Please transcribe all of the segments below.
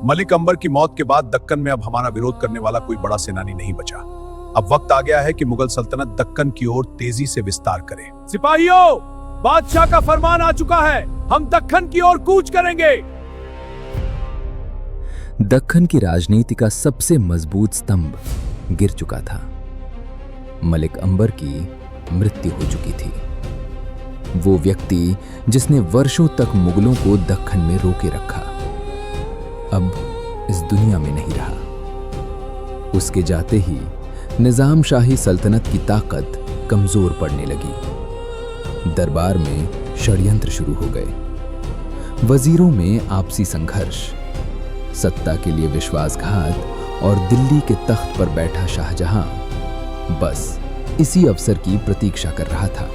मलिक अंबर की मौत के बाद दक्कन में अब हमारा विरोध करने वाला कोई बड़ा सेनानी नहीं बचा। अब वक्त आ गया है कि मुगल सल्तनत दक्कन की ओर तेजी से विस्तार करे। सिपाहियों, बादशाह का फरमान आ चुका है, हम दक्कन की ओर कूच करेंगे। दक्कन की राजनीति का सबसे मजबूत स्तंभ गिर चुका था। मलिक अंबर की मृत्यु हो चुकी थी। वो व्यक्ति जिसने वर्षों तक मुगलों को दक्कन में रोके रखा, अब इस दुनिया में नहीं रहा। उसके जाते ही निजाम शाही सल्तनत की ताकत कमजोर पड़ने लगी। दरबार में षड्यंत्र शुरू हो गए। वजीरों में आपसी संघर्ष, सत्ता के लिए विश्वासघात और दिल्ली के तख्त पर बैठा शाहजहां बस इसी अवसर की प्रतीक्षा कर रहा था।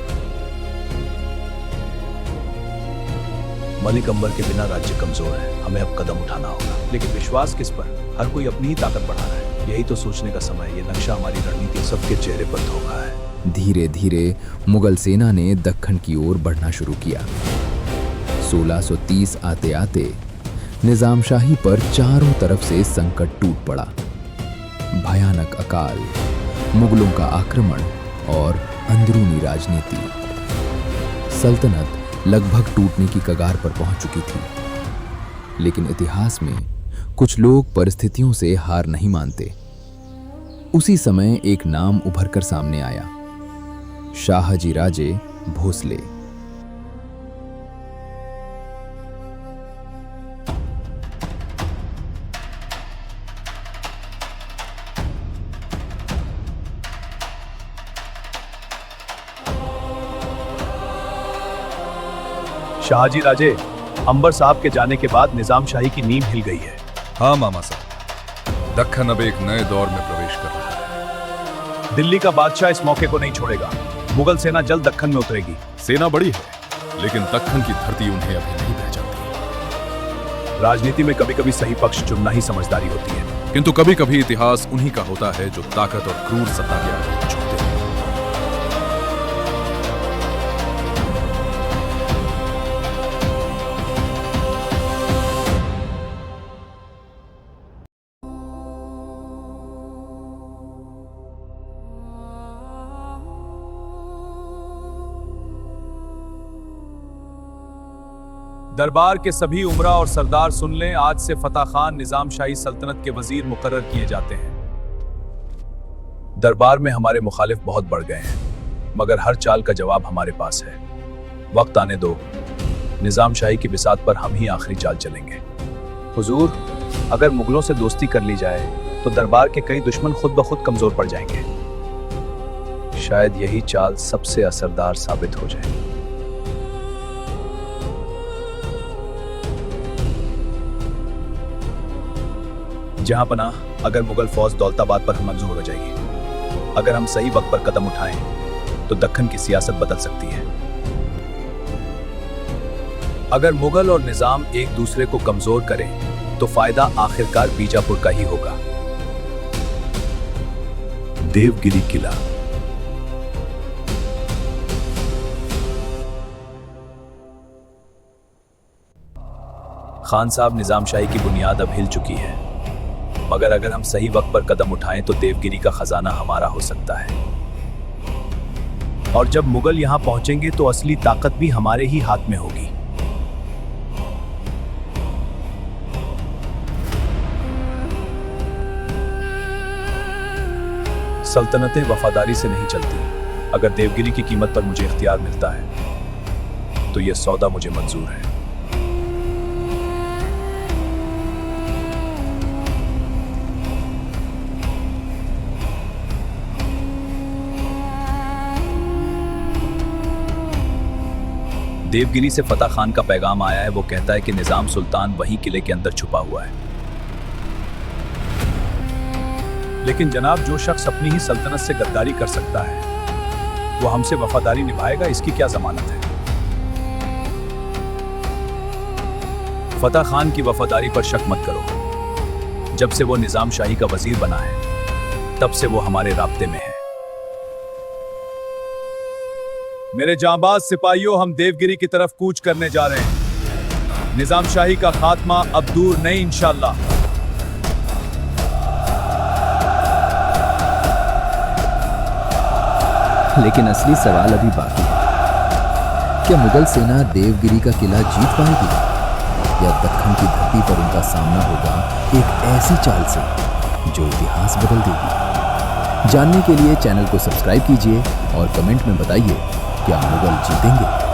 मलिक अंबर के बिना राज्य कमजोर है, हमें अब कदम उठाना होगा। लेकिन विश्वास किस पर? हर कोई अपनी ही ताकत बढ़ा रहा है। यही तो सोचने का समय है। ये नक्शा हमारी रणनीति सबके चेहरे पर धोखा है। धीरे धीरे मुगल सेना ने दक्कन की ओर बढ़ना शुरू किया। 1630 आते आते निजाम शाही पर चारों तरफ से संकट टूट पड़ा। भयानक अकाल, मुगलों का आक्रमण और अंदरूनी राजनीति। सल्तनत लगभग टूटने की कगार पर पहुंच चुकी थी। लेकिन इतिहास में कुछ लोग परिस्थितियों से हार नहीं मानते। उसी समय एक नाम उभर कर सामने आया, शाहजी राजे भोसले। शाहजी राजे, अंबर साहब के जाने के बाद निजाम शाही की नींव हिल गई है। हाँ मामा साहब, दक्कन अब एक नए दौर में प्रवेश कर रहा है। दिल्ली का बादशाह इस मौके को नहीं छोड़ेगा। मुगल सेना जल्द दक्कन में उतरेगी। सेना बड़ी है, लेकिन दक्कन की धरती उन्हें अभी नहीं पहचानती। राजनीति में कभी कभी सही पक्ष चुनना ही समझदारी होती है। किंतु कभी कभी इतिहास उन्हीं का होता है जो ताकत और क्रूर सत्ता के आगे झुकते हैं। दरबार के सभी उमरा और सरदार सुन लें, आज से फतह खान निजाम शाही सल्तनत के वजीर मुकर्रर किए जाते हैं। दरबार में हमारे मुखालिफ बहुत बढ़ गए हैं, मगर हर चाल का जवाब हमारे पास है। वक्त आने दो, निजाम शाही की बिसात पर हम ही आखिरी चाल चलेंगे। हुजूर, अगर मुगलों से दोस्ती कर ली जाए तो दरबार के कई दुश्मन खुद ब खुद कमजोर पड़ जाएंगे। शायद यही चाल सबसे असरदार साबित हो जाए। जहां पनाह, अगर मुगल फौज दौलताबाद पर मंजूर हो जाएगी, अगर हम सही वक्त पर कदम उठाएं तो दक्कन की सियासत बदल सकती है। अगर मुगल और निजाम एक दूसरे को कमजोर करें तो फायदा आखिरकार बीजापुर का ही होगा। देवगिरी किला। खान साहब, निजाम शाही की बुनियाद अब हिल चुकी है, मगर अगर हम सही वक्त पर कदम उठाएं तो देवगिरी का खजाना हमारा हो सकता है। और जब मुगल यहां पहुंचेंगे तो असली ताकत भी हमारे ही हाथ में होगी। सल्तनतें वफादारी से नहीं चलती। अगर देवगिरी की कीमत पर मुझे इख्तियार मिलता है तो यह सौदा मुझे मंजूर है। देवगिरी से फतह खान का पैगाम आया है। वो कहता है कि निजाम सुल्तान वहीं किले के अंदर छुपा हुआ है। लेकिन जनाब, जो शख्स अपनी ही सल्तनत से गद्दारी कर सकता है वो हमसे वफादारी निभाएगा, इसकी क्या जमानत है? फतह खान की वफादारी पर शक मत करो। जब से वो निजाम शाही का वजीर बना है तब से वो हमारे राब्ते में है। मेरे जांबाज सिपाहियों, हम देवगिरी की तरफ कूच करने जा रहे हैं। निजाम शाही का खात्मा अब दूर नहीं इंशाअल्लाह। लेकिन असली सवाल अभी बाकी है। क्या मुगल सेना देवगिरी का किला जीत पाएगी, या दक्कन की धरती पर उनका सामना होगा एक ऐसी चाल से जो इतिहास बदल देगी? जानने के लिए चैनल को सब्सक्राइब कीजिए और कमेंट में बताइए, क्या मुगल जीतेंगे?